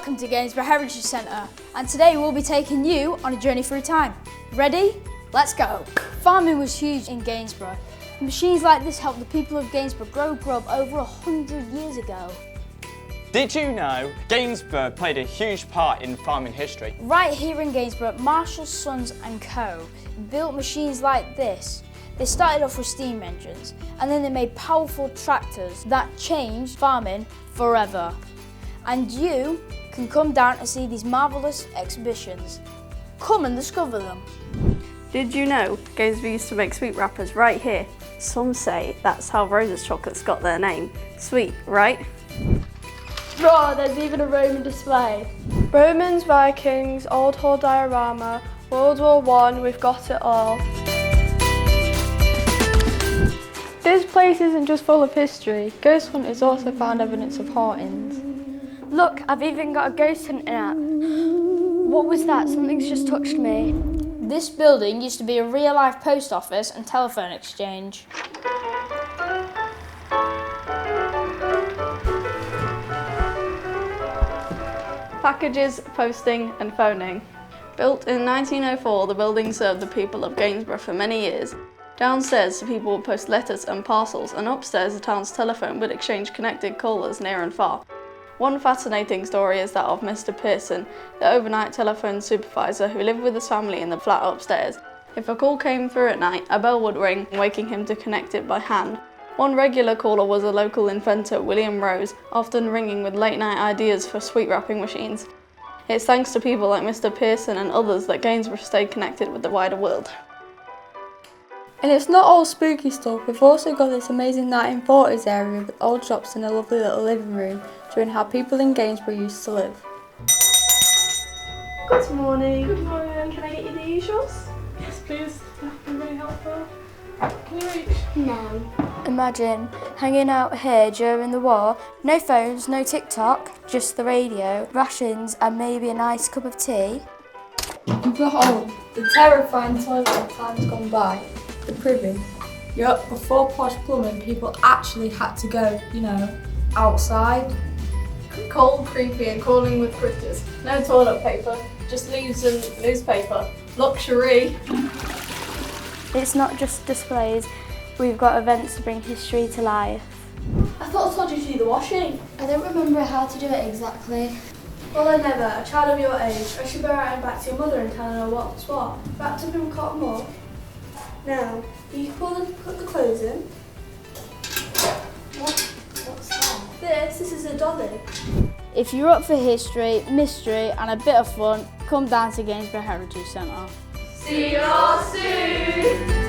Welcome to Gainsborough Heritage Centre, and today we'll be taking you on a journey through time. Ready? Let's go! Farming was huge in Gainsborough. Machines like this helped the people of Gainsborough grow grub over 100 years ago. Did you know Gainsborough played a huge part in farming history? Right here in Gainsborough, Marshall, Sons and Co. built machines like this. They started off with steam engines, and then they made powerful tractors that changed farming forever. And you can come down and see these marvellous exhibitions. Come and discover them. Did you know Gainsborough used to make sweet wrappers right here? Some say that's how Rose's chocolates got their name. Sweet, right? Raw, there's even a Roman display. Romans, Vikings, Old Hall diorama, World War I, we've got it all. This place isn't just full of history. Ghost hunters also found evidence of hauntings. Look, I've even got a ghost hunting app. What was that? Something's just touched me. This building used to be a real-life post office and telephone exchange. Packages, posting and phoning. Built in 1904, the building served the people of Gainsborough for many years. Downstairs, the people would post letters and parcels, and upstairs, the town's telephone would exchange connected callers near and far. One fascinating story is that of Mr. Pearson, the overnight telephone supervisor who lived with his family in the flat upstairs. If a call came through at night, a bell would ring, waking him to connect it by hand. One regular caller was a local inventor, William Rose, often ringing with late-night ideas for sweet wrapping machines. It's thanks to people like Mr. Pearson and others that Gainsborough stayed connected with the wider world. And it's not all spooky stuff, we've also got this amazing 1940s area with old shops and a lovely little living room, showing how people in Gainsborough used to live. Good morning. Good morning. Can I get you the usuals? Yes please, that'd be really helpful. Can you reach? No. Imagine hanging out here during the war, no phones, no TikTok, just the radio, rations and maybe a nice cup of tea. And behold, the terrifying toilet of times gone by, the privy. Yup, before posh plumbing, people actually had to go, outside. Cold, creepy and crawling with critters. No toilet paper, just leaves and newspaper. Luxury. It's not just displays, we've got events to bring history to life. I thought I told you to do the washing. I don't remember how to do it exactly. Well, I never. A child of your age. I should be writing back to your mother and telling her what's what. Wrapped up in cotton wool. Now, you put the clothes in. What's that? This is a dolly. If you're up for history, mystery and a bit of fun, come down to Gainsborough Heritage Centre. See you all soon!